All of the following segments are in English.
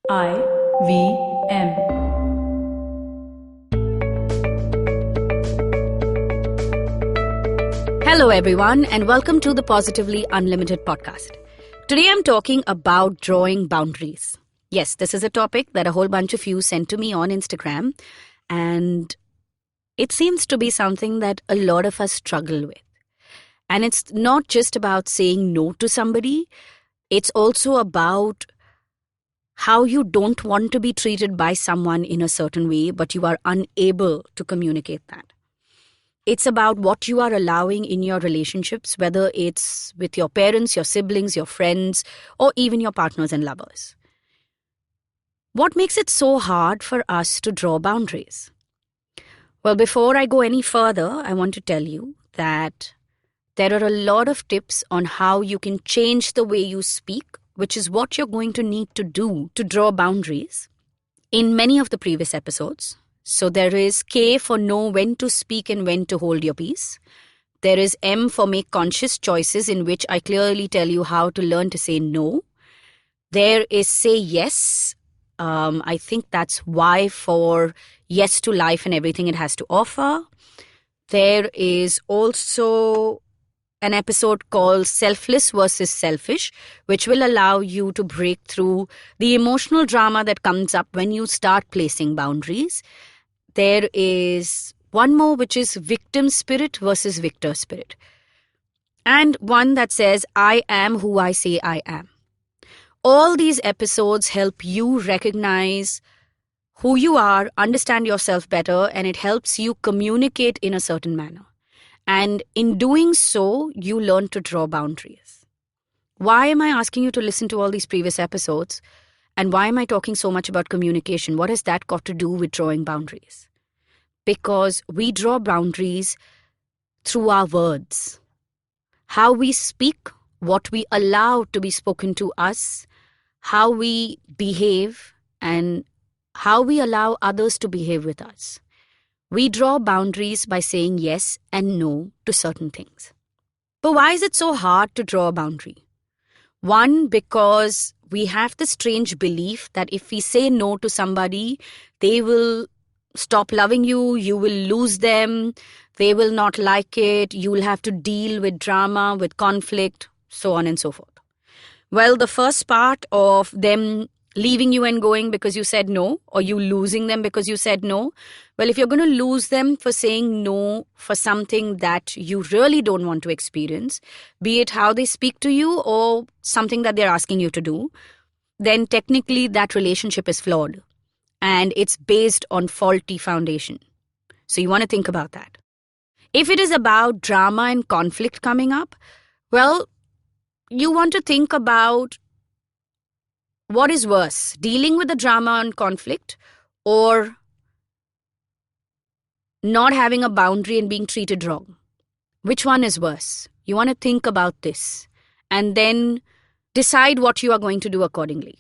IVM. Hello, everyone, and welcome to the Positively Unlimited podcast. Today, I'm talking about drawing boundaries. Yes, this is a topic that a whole bunch of you sent to me on Instagram, and it seems to be something that a lot of us struggle with. And it's not just about saying no to somebody, it's also about how you don't want to be treated by someone in a certain way, but you are unable to communicate that. It's about what you are allowing in your relationships, whether it's with your parents, your siblings, your friends, or even your partners and lovers. What makes it so hard for us to draw boundaries? Well, before I go any further, I want to tell you that there are a lot of tips on how you can change the way you speak, which is what you're going to need to do to draw boundaries in many of the previous episodes. So there is K for know when to speak and when to hold your peace. There is M for make conscious choices, in which I clearly tell you how to learn to say no. There is say yes. I think that's Y for yes to life and everything it has to offer. There is also an episode called Selfless versus Selfish, which will allow you to break through the emotional drama that comes up when you start placing boundaries. There is one more, which is victim spirit versus victor spirit. And one that says, I am who I say I am. All these episodes help you recognize who you are, understand yourself better, and it helps you communicate in a certain manner. And in doing so, you learn to draw boundaries. Why am I asking you to listen to all these previous episodes? And why am I talking so much about communication? What has that got to do with drawing boundaries? Because we draw boundaries through our words. How we speak, what we allow to be spoken to us, how we behave, and how we allow others to behave with us. We draw boundaries by saying yes and no to certain things. But why is it so hard to draw a boundary? One, because we have the strange belief that if we say no to somebody, they will stop loving you, you will lose them, they will not like it, you will have to deal with drama, with conflict, so on and so forth. Well, the first part of them leaving you and going because you said no, or you losing them because you said no, well, if you're going to lose them for saying no for something that you really don't want to experience, be it how they speak to you or something that they're asking you to do, then technically that relationship is flawed and it's based on faulty foundation. So you want to think about that. If it is about drama and conflict coming up, well, you want to think about what is worse, dealing with the drama and conflict or not having a boundary and being treated wrong. Which one is worse? You want to think about this and then decide what you are going to do accordingly.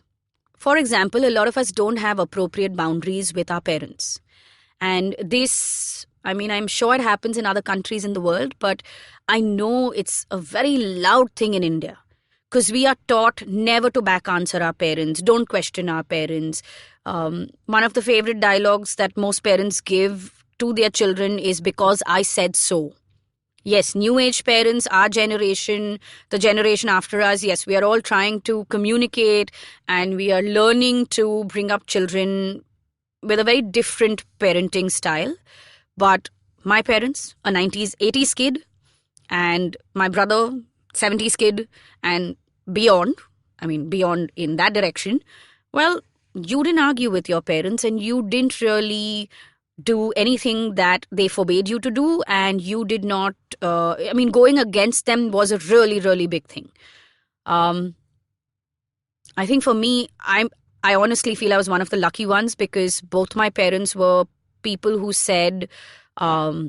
For example, a lot of us don't have appropriate boundaries with our parents. And this, I'm sure it happens in other countries in the world, but I know it's a very loud thing in India. Because we are taught never to back answer our parents, don't question our parents. One of the favorite dialogues that most parents give to their children is because I said so. Yes, new age parents, our generation, the generation after us, yes, we are all trying to communicate and we are learning to bring up children with a very different parenting style. But my parents, a 90s, 80s kid, and my brother, 70s kid, and beyond in that direction, well, you didn't argue with your parents and you didn't really do anything that they forbade you to do, and you did not, going against them was a really, really big thing. I think for me, I honestly feel I was one of the lucky ones because both my parents were people who said, tell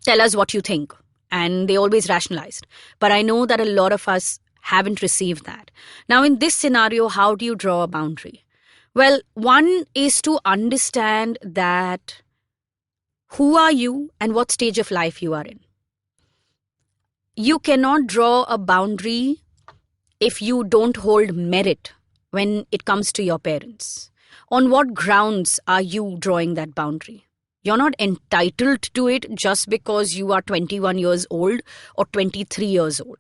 us what you think. And they always rationalized. But I know that a lot of us haven't received that. Now, in this scenario, how do you draw a boundary? Well, one is to understand that who are you and what stage of life you are in. You cannot draw a boundary if you don't hold merit when it comes to your parents? On what grounds are you drawing that boundary? You're not entitled to it just because you are 21 years old or 23 years old.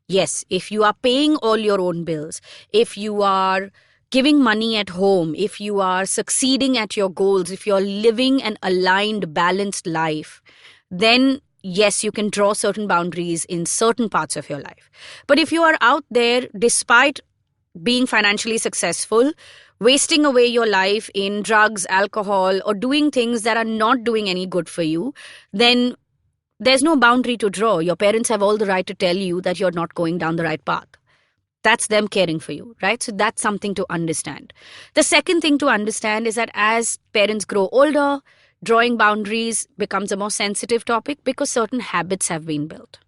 Yes, if you are paying all your own bills, if you are giving money at home, if you are succeeding at your goals, if you're living an aligned, balanced life, then yes, you can draw certain boundaries in certain parts of your life. But if you are out there, despite being financially successful, wasting away your life in drugs, alcohol, or doing things that are not doing any good for you, then there's no boundary to draw. Your parents have all the right to tell you that you're not going down the right path. That's them caring for you, right? So that's something to understand. The second thing to understand is that as parents grow older, drawing boundaries becomes a more sensitive topic because certain habits have been built.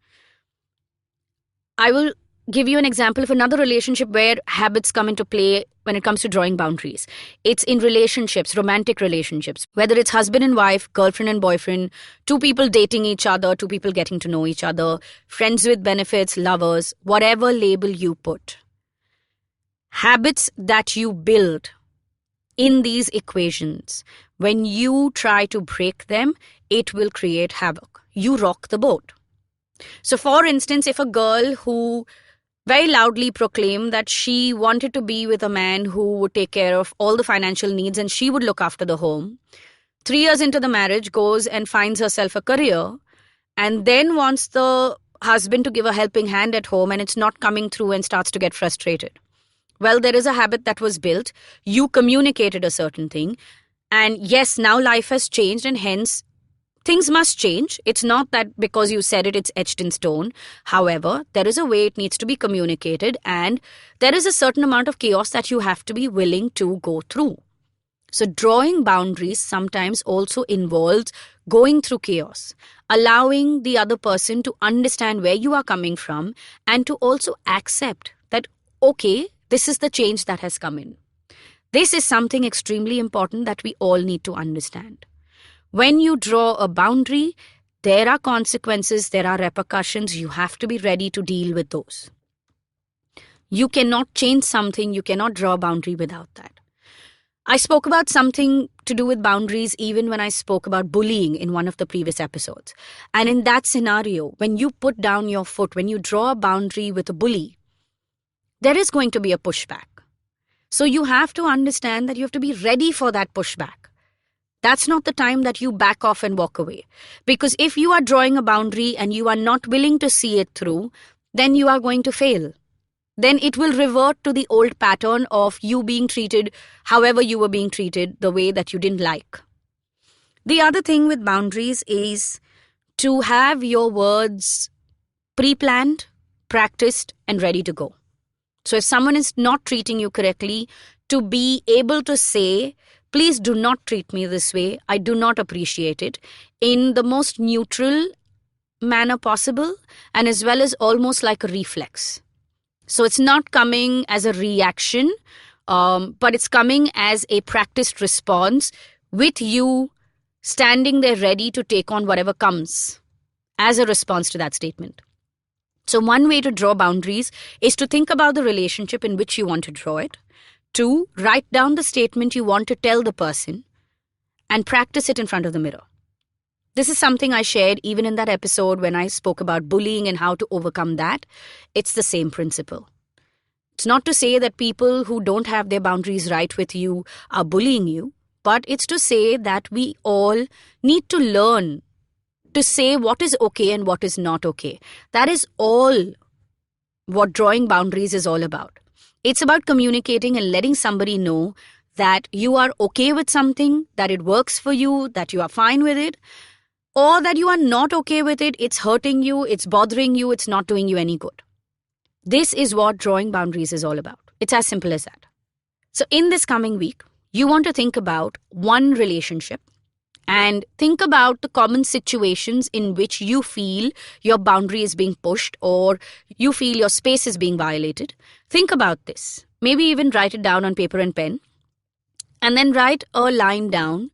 I will give you an example of another relationship where habits come into play when it comes to drawing boundaries. It's in relationships, romantic relationships, whether it's husband and wife, girlfriend and boyfriend, two people dating each other, two people getting to know each other, friends with benefits, lovers, whatever label you put. Habits that you build in these equations, when you try to break them, it will create havoc. You rock the boat. So for instance, if a girl who very loudly proclaimed that she wanted to be with a man who would take care of all the financial needs and she would look after the home, 3 years into the marriage goes and finds herself a career and then wants the husband to give a helping hand at home and it's not coming through and starts to get frustrated. Well, there is a habit that was built. You communicated a certain thing. And yes, now life has changed and hence things must change. It's not that because you said it, it's etched in stone. However, there is a way it needs to be communicated and there is a certain amount of chaos that you have to be willing to go through. So drawing boundaries sometimes also involves going through chaos, allowing the other person to understand where you are coming from and to also accept that, okay, this is the change that has come in. This is something extremely important that we all need to understand. When you draw a boundary, there are consequences, there are repercussions. You have to be ready to deal with those. You cannot change something, you cannot draw a boundary without that. I spoke about something to do with boundaries even when I spoke about bullying in one of the previous episodes. And in that scenario, when you put down your foot, when you draw a boundary with a bully, there is going to be a pushback. So you have to understand that you have to be ready for that pushback. That's not the time that you back off and walk away. Because if you are drawing a boundary and you are not willing to see it through, then you are going to fail. Then it will revert to the old pattern of you being treated however you were being treated, the way that you didn't like. The other thing with boundaries is to have your words pre-planned, practiced, and ready to go. So if someone is not treating you correctly, to be able to say, please do not treat me this way, I do not appreciate it, in the most neutral manner possible and as well as almost like a reflex. So it's not coming as a reaction, but it's coming as a practiced response with you standing there ready to take on whatever comes as a response to that statement. So one way to draw boundaries is to think about the relationship in which you want to draw it. 2, write down the statement you want to tell the person and practice it in front of the mirror. This is something I shared even in that episode when I spoke about bullying and how to overcome that. It's the same principle. It's not to say that people who don't have their boundaries right with you are bullying you, but it's to say that we all need to learn to say what is okay and what is not okay. That is all what drawing boundaries is all about. It's about communicating and letting somebody know that you are okay with something, that it works for you, that you are fine with it, or that you are not okay with it, it's hurting you, it's bothering you, it's not doing you any good. This is what drawing boundaries is all about. It's as simple as that. So in this coming week, you want to think about one relationship and think about the common situations in which you feel your boundary is being pushed or you feel your space is being violated. Think about this. Maybe even write it down on paper and pen. And then write a line down,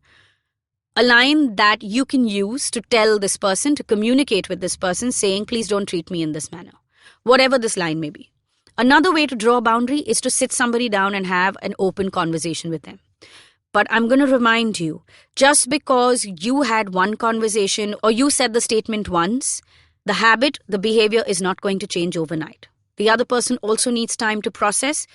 a line that you can use to tell this person, to communicate with this person, saying, please don't treat me in this manner. Whatever this line may be. Another way to draw a boundary is to sit somebody down and have an open conversation with them. But I'm going to remind you, just because you had one conversation or you said the statement once, the habit, the behavior is not going to change overnight. The other person also needs time to process.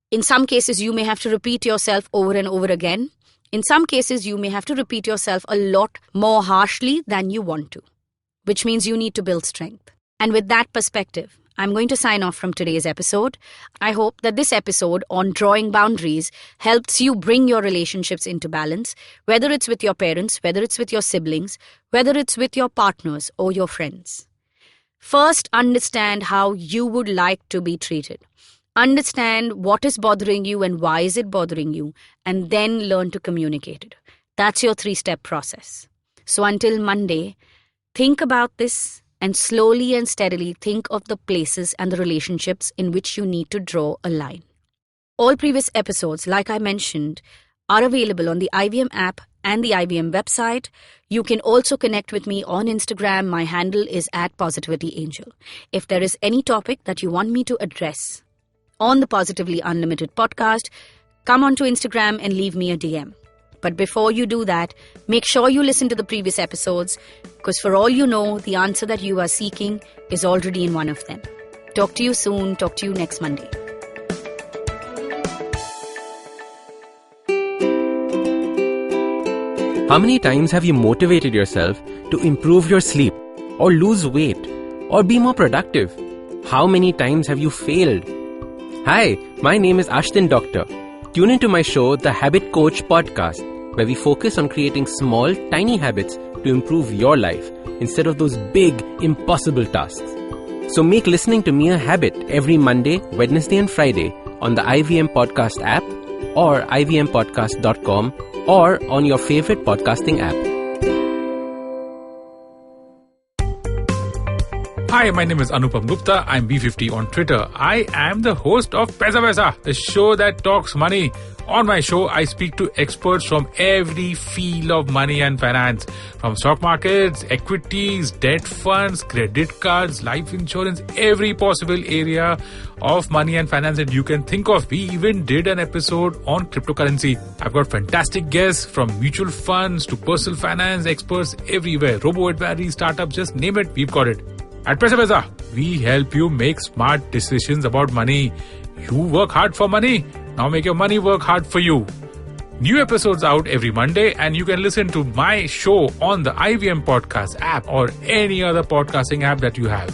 In some cases, you may have to repeat yourself over and over again. In some cases, you may have to repeat yourself a lot more harshly than you want to, which means you need to build strength. And with that perspective, I'm going to sign off from today's episode. I hope that this episode on drawing boundaries helps you bring your relationships into balance, whether it's with your parents, whether it's with your siblings, whether it's with your partners or your friends. First, understand how you would like to be treated. Understand what is bothering you and why is it bothering you, and then learn to communicate it. That's your 3-step process. So until Monday, think about this and slowly and steadily think of the places and the relationships in which you need to draw a line. All previous episodes, like I mentioned, are available on the IVM app and the IVM website. You can also connect with me on Instagram. My handle is @PositivityAngel. If there is any topic that you want me to address on the Positively Unlimited podcast, come onto Instagram and leave me a DM. But before you do that, make sure you listen to the previous episodes, because for all you know, the answer that you are seeking is already in one of them. Talk to you soon. Talk to you next Monday. How many times have you motivated yourself to improve your sleep, or lose weight, or be more productive? How many times have you failed? Hi, my name is Ashton Doctor. Tune into my show, The Habit Coach Podcast, where we focus on creating small, tiny habits to improve your life instead of those big, impossible tasks. So make listening to me a habit every Monday, Wednesday and Friday on the IVM Podcast app or ivmpodcast.com or on your favorite podcasting app. Hi, my name is Anupam Gupta. I'm B50 on Twitter. I am the host of Paisa Vaisa, the show that talks money. On my show, I speak to experts from every field of money and finance, from stock markets, equities, debt funds, credit cards, life insurance, every possible area of money and finance that you can think of. We even did an episode on cryptocurrency. I've got fantastic guests from mutual funds to personal finance experts everywhere. Robo-advisory, startups, just name it, we've got it. At Paisa Vaisa, we help you make smart decisions about money. You work hard for money. Now make your money work hard for you. New episodes out every Monday, and you can listen to my show on the IVM Podcast app or any other podcasting app that you have.